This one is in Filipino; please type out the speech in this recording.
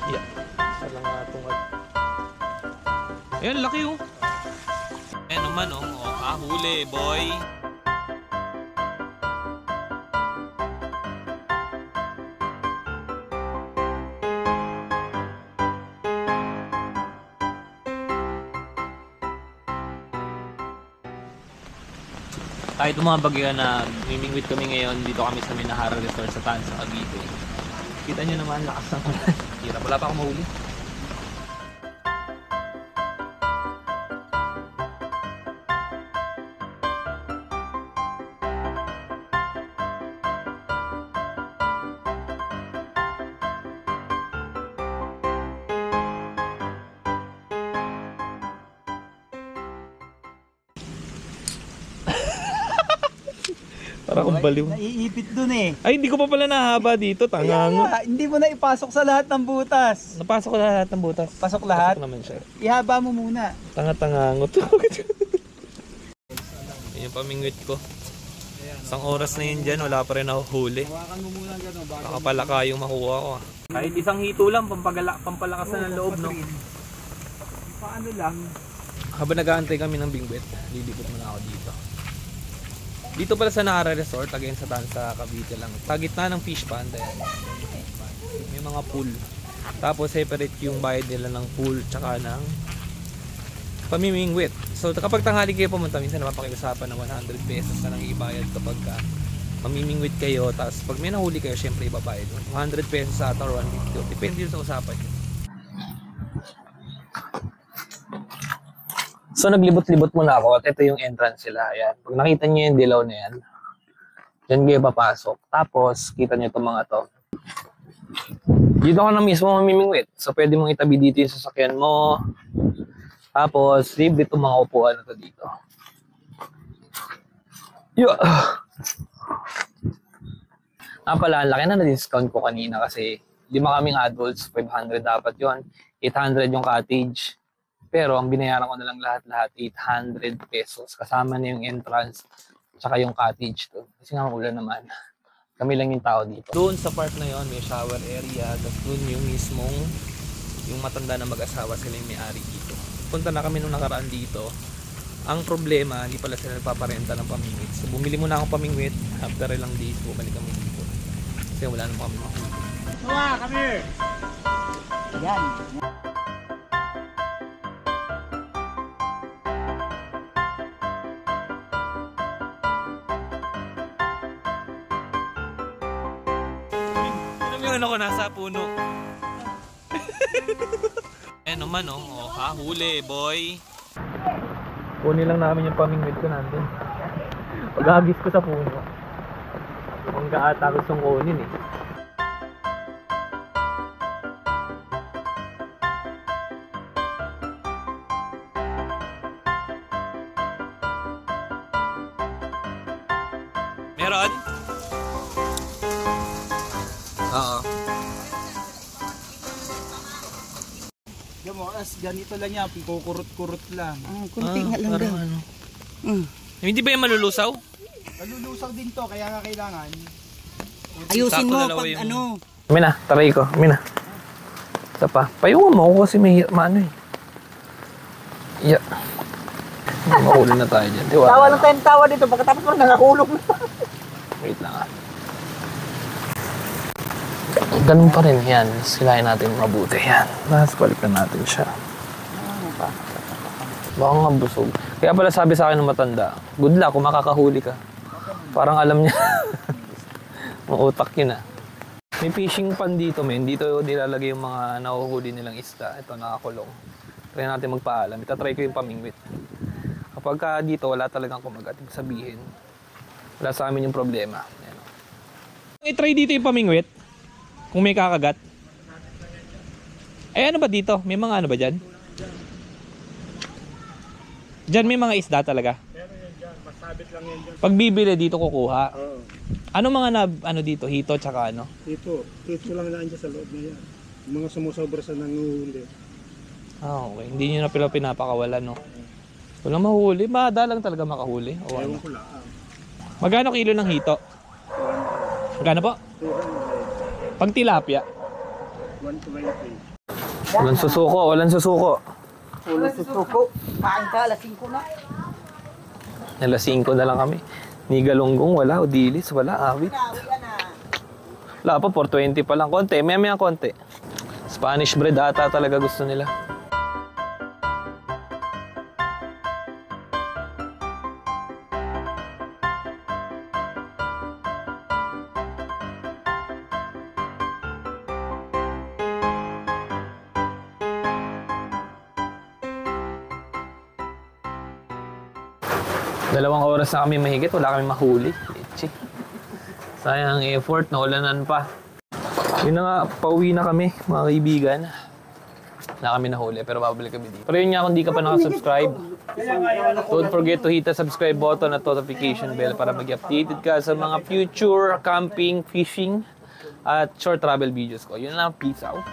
Yeah. Isa lang nga tungad. Ayan, laki oh. Ayan naman oh. Huli boy. Kahit umabagay na mimingwit kami ngayon, dito kami sa Minahara Resort sa Tansa, Cavite. Kita nyo naman, lakas ng ulan. Hirap, wala pa akong mahuli. Para akong baliw. Naiipit dun eh. Ay, hindi ko pa pala nahaba dito. Tangangot. Hindi mo na ipasok sa lahat ng butas. Napasok ko lahat ng butas. Pasok lahat? Pasok naman siya. Ihaba mo muna. Tanga-tangangot. Yan yung pamingwit ko. Isang oras na yun dyan, wala pa rin nahuhuli. Hawakan mo muna gano'n. Baka pala kayong makuha ko. Kahit isang hito lang, pampalakasan ng loob, no? Paano lang? Habang nag-aantay kami ng bingwit, lilipot muna ako dito. Dito pala sa Nara Resort, again sa Tansa, Cavite lang. Sa gitna ng fish pond, ayan. May mga pool. Tapos separate yung bayad nila ng pool tsaka ng pamimingwit. So kapag tanghali kayo pumunta, minsan napapakiusapan ng 100 pesos na lang ibayad kapag mamimingwit kayo. Tapos pag may nahuli kayo, syempre ibabayad. 100 pesos sa ata or 150. Depende yun sa usapan nyo. So naglibot-libot muna ako at ito yung entrance sila. Ayan. Pag nakita nyo yung dilaw na yan, dyan kayo papasok. Tapos kita nyo itong mga to. Dito ka na mismo mamimingwit. So pwede mong itabi dito yung sasakyan mo. Tapos libre itong mga upuan na to dito. Yeah. Pala, ang laki na na-discount ko kanina kasi 5 kaming adults, 500 dapat yon, 800 yung cottage. Pero ang binayaran ko na lang lahat-lahat 800 pesos. Kasama na yung entrance tsaka yung cottage to. Kasi nga ulan naman. Kami lang yung tao dito. Doon sa park na yon may shower area. Tapos doon yung mismong yung matanda na mag-asawa, sila yung may-ari dito. Punta na kami nung nakaraan dito. Ang problema, hindi pala sila nagpaparenta ng pamingwit. So bumili muna akong pamingwit. After ilang days, bumalik kami dito. Kasi wala naman kami mahuli. Noah, come here! Yan. Yung ano ko nasa puno. Ayan naman oh, huli boy. Kunin lang namin yung pamingwit ko nandun. Pag-agis ko sa puno. Ang gaata gustong kunin eh. Meron? Oo. As ganito lang yan, kukurot-kurot lang. Kunti nga lang daw. Ano? Hindi ba yung malulusaw? Malulusaw din to, kaya nga kailangan. Ayusin Sakto mo dalawa pag yung- ano. Mina, taray ko. Mina. Isa pa. Payungan mo ako kasi may maano eh. Yeah. Mahuli na tayo dyan. Tawa lang tayong tawa dito, pagkatapos mo nakakulong na. Wait lang ah. Ganun pa rin yan. Silahin natin mabuti yan. Tapos balikan natin siya. Baka nga busog. Kaya pala sabi sa akin ng matanda, good luck kung makakahuli ka. Parang alam niya. Mautak yun ah. May fishing pan dito men. Dito nilalagay yung mga nahuhuli nilang isda. Ito nakakulong. Try natin magpaalam. Itatry ko yung pamingwit. Kapag dito wala talagang kumagat, sabihin wala sa amin yung problema. I-try dito yung pamingwit. Kung may kakagat. Eh ano ba dito? May mga ano ba dyan? Dyan may mga isda talaga? Pero yan dyan, masabit lang yan dyan. Pag bibili dito kukuha. Oo. Ano mga ano dito? Hito tsaka ano? Dito lang lang dyan sa loob na yan. Yung mga sumusobra sa nanguhuli. Ah okay. Hindi nyo na pala pinapakawalan no? Walang mahuli. Madalang talaga makahuli. O ano? Ewan ko lang. Magkano kilo ng hito? Magkano po? 200. Pag tilapia? 120. Walang susuko, walang susuko. Ulo susuko. Kain ka, alas 5 na. Alas 5 na lang kami. Ni galunggong, wala. Odilis, wala. Awit. Wala pa, 420 pa lang. Konti, maya konti. Spanish bread ata talaga gusto nila. Dalawang oras na kami mahigit, wala kami mahuli. Leche. Sayang ang effort, naulanan pa. Yun na nga, pauwi na kami, mga kaibigan. Wala kami nahuli, pero babalik kami dito. Pero yun nga, kung di ka pa nakasubscribe, don't forget to hit the subscribe button at notification bell para mag-updated ka sa mga future camping, fishing, at short travel videos ko. Yun na lang, peace out.